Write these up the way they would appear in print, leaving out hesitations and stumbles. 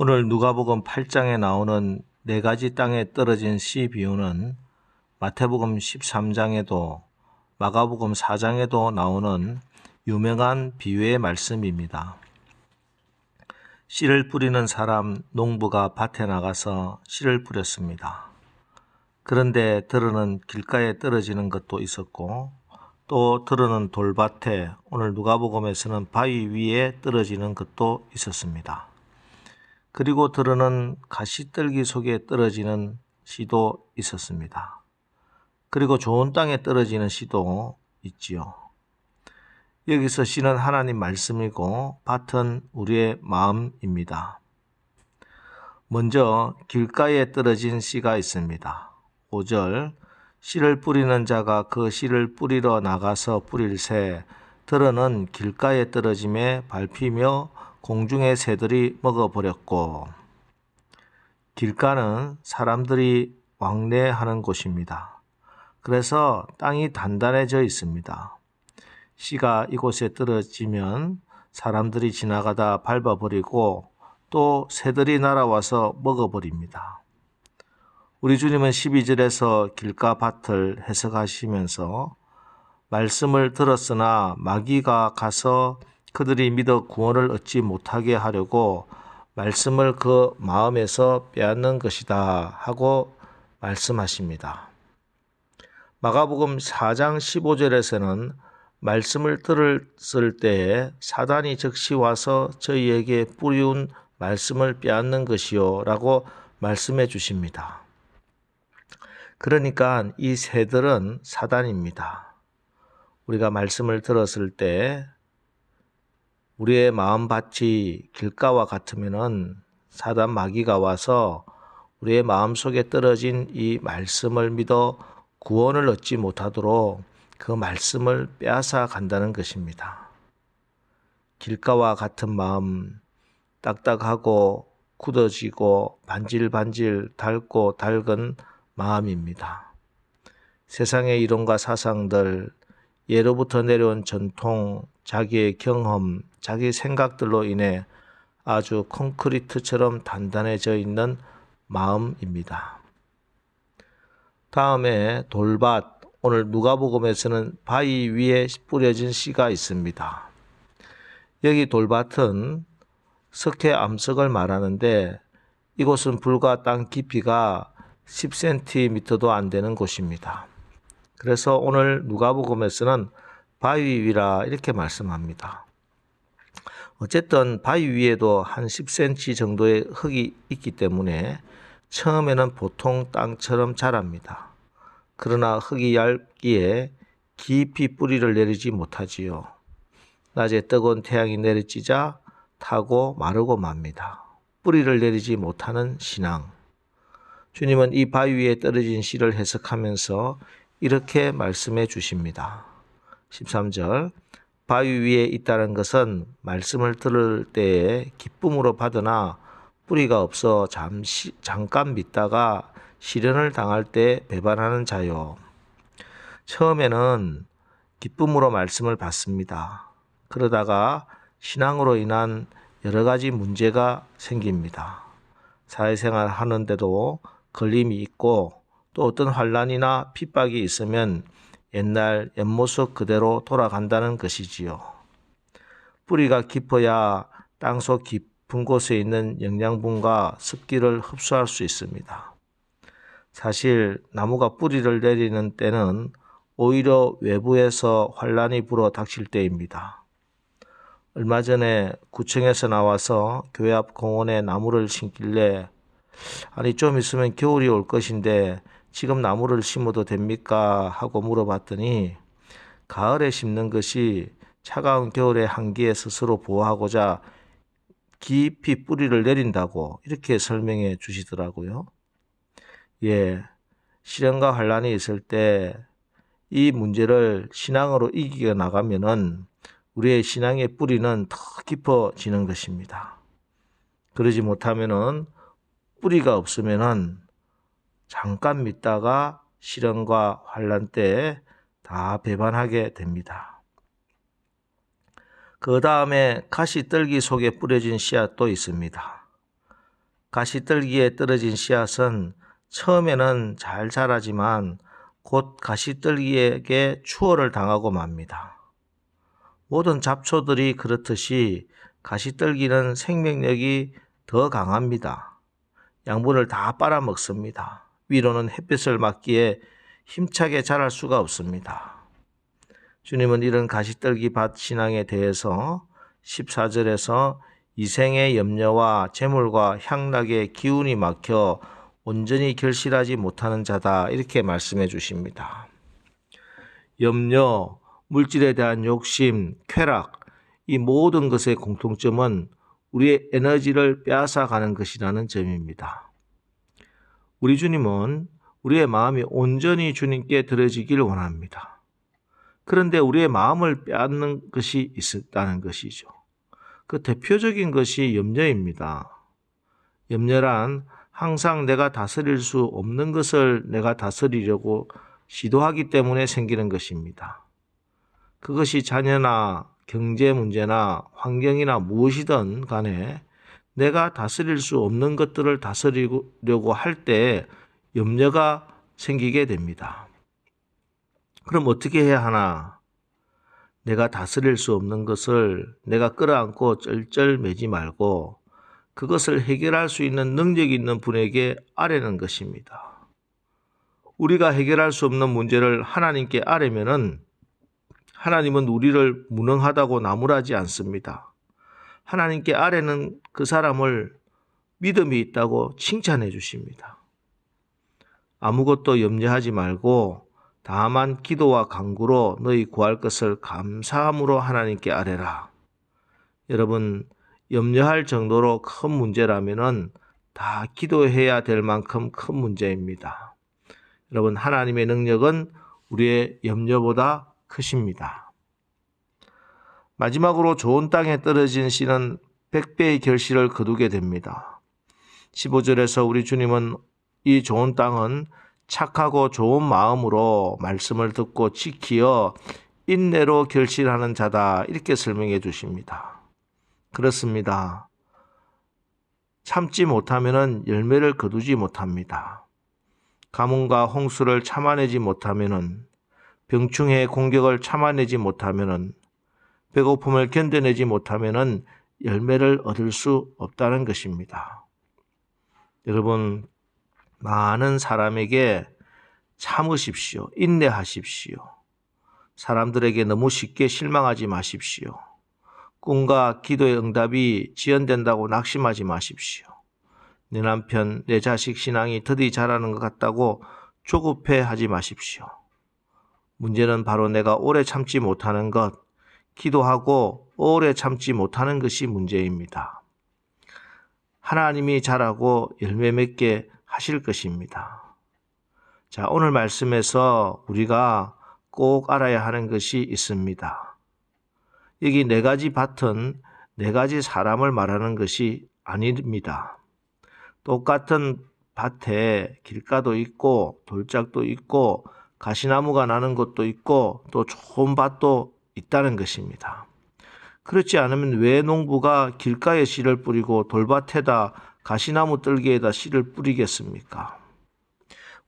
오늘 누가복음 8장에 나오는 네 가지 땅에 떨어진 씨 비유는 마태복음 13장에도 마가복음 4장에도 나오는 유명한 비유의 말씀입니다. 씨를 뿌리는 사람 농부가 밭에 나가서 씨를 뿌렸습니다. 그런데 들어는 길가에 떨어지는 것도 있었고 또 들어는 돌밭에, 오늘 누가복음에서는 바위 위에 떨어지는 것도 있었습니다. 그리고 들어는 가시떨기 속에 떨어지는 씨도 있었습니다. 그리고 좋은 땅에 떨어지는 씨도 있지요. 여기서 씨는 하나님 말씀이고 밭은 우리의 마음입니다. 먼저 길가에 떨어진 씨가 있습니다. 5절, 씨를 뿌리는 자가 그 씨를 뿌리러 나가서 뿌릴새 들어는 길가에 떨어짐에 밟히며 공중의 새들이 먹어버렸고. 길가는 사람들이 왕래하는 곳입니다. 그래서 땅이 단단해져 있습니다. 씨가 이곳에 떨어지면 사람들이 지나가다 밟아버리고 또 새들이 날아와서 먹어버립니다. 우리 주님은 12절에서 길가 밭을 해석하시면서 말씀을 들었으나 마귀가 가서 그들이 믿어 구원을 얻지 못하게 하려고 말씀을 그 마음에서 빼앗는 것이다 하고 말씀하십니다. 마가복음 4장 15절에서는 말씀을 들었을 때에 사단이 즉시 와서 저희에게 뿌리운 말씀을 빼앗는 것이요 라고 말씀해 주십니다. 그러니까 이 새들은 사단입니다. 우리가 말씀을 들었을 때 우리의 마음밭이 길가와 같으면은 사단 마귀가 와서 우리의 마음속에 떨어진 이 말씀을 믿어 구원을 얻지 못하도록 그 말씀을 빼앗아 간다는 것입니다. 길가와 같은 마음, 딱딱하고 굳어지고 반질반질 닳고 닳은 마음입니다. 세상의 이론과 사상들, 예로부터 내려온 전통, 자기의 경험, 자기 생각들로 인해 아주 콘크리트처럼 단단해져 있는 마음입니다. 다음에 돌밭, 오늘 누가복음에서는 바위 위에 뿌려진 씨가 있습니다. 여기 돌밭은 석회 암석을 말하는데 이곳은 불과 땅 깊이가 10cm도 안 되는 곳입니다. 그래서 오늘 누가복음에서는 바위 위라 이렇게 말씀합니다. 어쨌든 바위 위에도 한 10cm 정도의 흙이 있기 때문에 처음에는 보통 땅처럼 자랍니다. 그러나 흙이 얇기에 깊이 뿌리를 내리지 못하지요. 낮에 뜨거운 태양이 내리쬐자 타고 마르고 맙니다. 뿌리를 내리지 못하는 신앙. 주님은 이 바위 위에 떨어진 씨를 해석하면서 이렇게 말씀해 주십니다. 13절, 바위 위에 있다는 것은 말씀을 들을 때에 기쁨으로 받으나 뿌리가 없어 잠깐 믿다가 시련을 당할 때 배반하는 자요. 처음에는 기쁨으로 말씀을 받습니다. 그러다가 신앙으로 인한 여러 가지 문제가 생깁니다. 사회생활 하는데도 걸림이 있고 또 어떤 환난이나 핍박이 있으면 옛날 옛모습 그대로 돌아간다는 것이지요. 뿌리가 깊어야 땅속 깊은 곳에 있는 영양분과 습기를 흡수할 수 있습니다. 사실 나무가 뿌리를 내리는 때는 오히려 외부에서 환난이 불어 닥칠 때입니다. 얼마 전에 구청에서 나와서 교회 앞 공원에 나무를 심길래 아니 좀 있으면 겨울이 올 것인데 지금 나무를 심어도 됩니까? 하고 물어봤더니 가을에 심는 것이 차가운 겨울의 한기에 스스로 보호하고자 깊이 뿌리를 내린다고 이렇게 설명해 주시더라고요. 시련과 환난이 있을 때 이 문제를 신앙으로 이기어 나가면은 우리의 신앙의 뿌리는 더 깊어지는 것입니다. 그러지 못하면은 뿌리가 없으면은 잠깐 믿다가 시련과 환난 때 다 배반하게 됩니다. 그 다음에 가시떨기 속에 뿌려진 씨앗도 있습니다. 가시떨기에 떨어진 씨앗은 처음에는 잘 자라지만 곧 가시떨기에게 추월을 당하고 맙니다. 모든 잡초들이 그렇듯이 가시떨기는 생명력이 더 강합니다. 양분을 다 빨아먹습니다. 위로는 햇빛을 맞기에 힘차게 자랄 수가 없습니다. 주님은 이런 가시떨기 밭 신앙에 대해서 14절에서 이생의 염려와 재물과 향락의 기운이 막혀 온전히 결실하지 못하는 자다 이렇게 말씀해 주십니다. 염려, 물질에 대한 욕심, 쾌락, 이 모든 것의 공통점은 우리의 에너지를 빼앗아가는 것이라는 점입니다. 우리 주님은 우리의 마음이 온전히 주님께 드려지기를 원합니다. 그런데 우리의 마음을 빼앗는 것이 있었다는 것이죠. 그 대표적인 것이 염려입니다. 염려란 항상 내가 다스릴 수 없는 것을 내가 다스리려고 시도하기 때문에 생기는 것입니다. 그것이 자녀나 경제 문제나 환경이나 무엇이든 간에 내가 다스릴 수 없는 것들을 다스리려고 할 때 염려가 생기게 됩니다. 그럼 어떻게 해야 하나? 내가 다스릴 수 없는 것을 내가 끌어안고 쩔쩔매지 말고 그것을 해결할 수 있는 능력이 있는 분에게 아뢰는 것입니다. 우리가 해결할 수 없는 문제를 하나님께 아뢰면은 하나님은 우리를 무능하다고 나무라지 않습니다. 하나님께 아뢰는 그 사람을 믿음이 있다고 칭찬해 주십니다. 아무것도 염려하지 말고 다만 기도와 간구로 너희 구할 것을 감사함으로 하나님께 아뢰라. 여러분, 염려할 정도로 큰 문제라면은 다 기도해야 될 만큼 큰 문제입니다. 여러분, 하나님의 능력은 우리의 염려보다 크십니다. 마지막으로 좋은 땅에 떨어진 씨는 100배의 결실을 거두게 됩니다. 15절에서 우리 주님은 이 좋은 땅은 착하고 좋은 마음으로 말씀을 듣고 지키어 인내로 결실하는 자다 이렇게 설명해 주십니다. 그렇습니다. 참지 못하면 열매를 거두지 못합니다. 가뭄과 홍수를 참아내지 못하면, 병충해의 공격을 참아내지 못하면, 배고픔을 견뎌내지 못하면 열매를 얻을 수 없다는 것입니다. 여러분, 많은 사람에게 참으십시오. 인내하십시오. 사람들에게 너무 쉽게 실망하지 마십시오. 꿈과 기도의 응답이 지연된다고 낙심하지 마십시오. 내 남편, 내 자식 신앙이 더디 자라는 것 같다고 조급해하지 마십시오. 문제는 바로 내가 오래 참지 못하는 것, 기도하고 오래 참지 못하는 것이 문제입니다. 하나님이 자라고 열매 맺게 하실 것입니다. 자, 오늘 말씀에서 우리가 꼭 알아야 하는 것이 있습니다. 여기 4가지 밭은 4가지 사람을 말하는 것이 아닙니다. 똑같은 밭에 길가도 있고 돌짝도 있고 가시나무가 나는 곳도 있고 또 좋은 밭도 있다는 것입니다. 그렇지 않으면 왜 농부가 길가에 씨를 뿌리고 돌밭에다 가시나무 뜰개에다 씨를 뿌리겠습니까?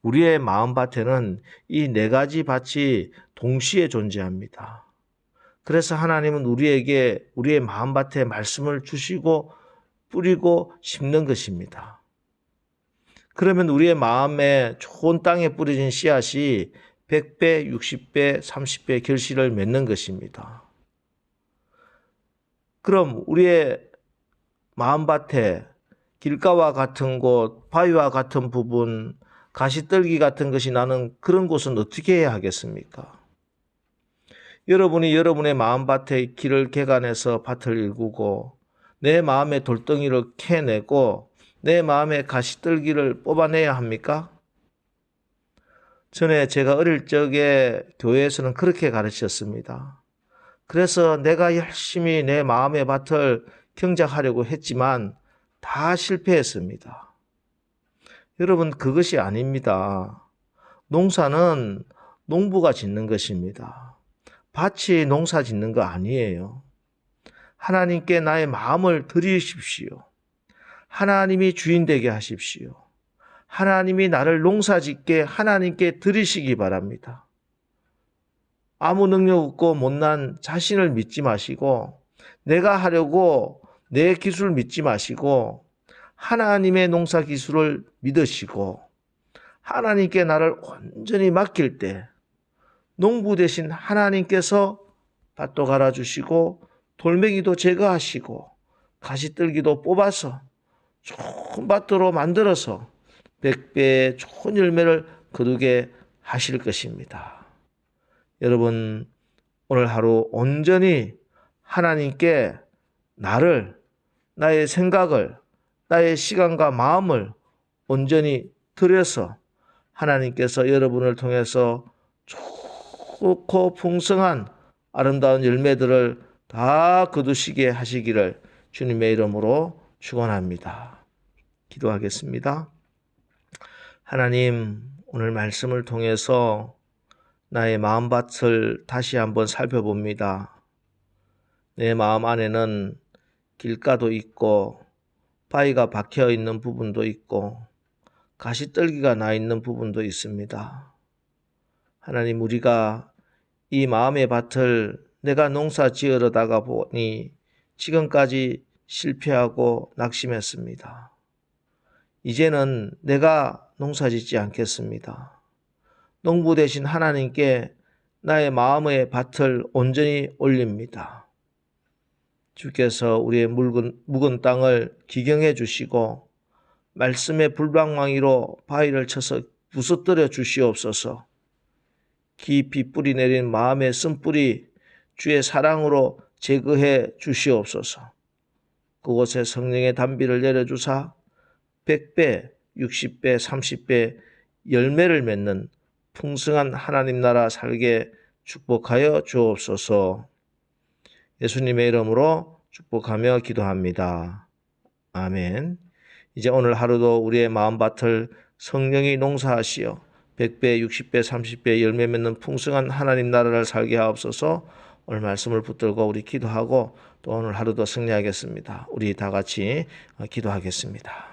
우리의 마음밭에는 이 4가지 밭이 동시에 존재합니다. 그래서 하나님은 우리에게 우리의 마음밭에 말씀을 주시고 뿌리고 심는 것입니다. 그러면 우리의 마음에 좋은 땅에 뿌려진 씨앗이 100배, 60배, 30배 결실을 맺는 것입니다. 그럼 우리의 마음밭에 길가와 같은 곳, 바위와 같은 부분, 가시떨기 같은 것이 나는 그런 곳은 어떻게 해야 하겠습니까? 여러분이 여러분의 마음밭에 길을 개간해서 밭을 일구고 내 마음의 돌덩이를 캐내고 내 마음의 가시떨기를 뽑아내야 합니까? 전에 제가 어릴 적에 교회에서는 그렇게 가르쳤습니다. 그래서 내가 열심히 내 마음의 밭을 경작하려고 했지만 다 실패했습니다. 여러분, 그것이 아닙니다. 농사는 농부가 짓는 것입니다. 밭이 농사 짓는 거 아니에요. 하나님께 나의 마음을 드리십시오. 하나님이 주인 되게 하십시오. 하나님이 나를 농사짓게 하나님께 드리시기 바랍니다. 아무 능력 없고 못난 자신을 믿지 마시고 내가 하려고 내 기술 믿지 마시고 하나님의 농사 기술을 믿으시고 하나님께 나를 온전히 맡길 때 농부 대신 하나님께서 밭도 갈아주시고 돌멩이도 제거하시고 가시떨기도 뽑아서 좋은 밭으로 만들어서 100배의 좋은 열매를 거두게 하실 것입니다. 여러분, 오늘 하루 온전히 하나님께 나의 생각을, 나의 시간과 마음을 온전히 드려서 하나님께서 여러분을 통해서 좋고 풍성한 아름다운 열매들을 다 거두시게 하시기를 주님의 이름으로 축원합니다. 기도하겠습니다. 하나님, 오늘 말씀을 통해서 나의 마음밭을 다시 한번 살펴봅니다. 내 마음 안에는 길가도 있고 바위가 박혀 있는 부분도 있고 가시떨기가 나 있는 부분도 있습니다. 하나님, 우리가 이 마음의 밭을 내가 농사 지으려다가 보니 지금까지 실패하고 낙심했습니다. 이제는 내가 농사 짓지 않겠습니다. 농부 대신 하나님께 나의 마음의 밭을 온전히 올립니다. 주께서 우리의 묵은 땅을 기경해 주시고 말씀의 불방망이로 바위를 쳐서 부서뜨려 주시옵소서. 깊이 뿌리 내린 마음의 쓴뿌리 주의 사랑으로 제거해 주시옵소서. 그곳에 성령의 단비를 내려주사 100배, 60배, 30배 열매를 맺는 풍성한 하나님 나라 살게 축복하여 주옵소서. 예수님의 이름으로 축복하며 기도합니다. 아멘. 이제 오늘 하루도 우리의 마음밭을 성령이 농사하시어 100배, 60배, 30배 열매 맺는 풍성한 하나님 나라를 살게 하옵소서. 오늘 말씀을 붙들고 우리 기도하고 또 오늘 하루도 승리하겠습니다. 우리 다 같이 기도하겠습니다.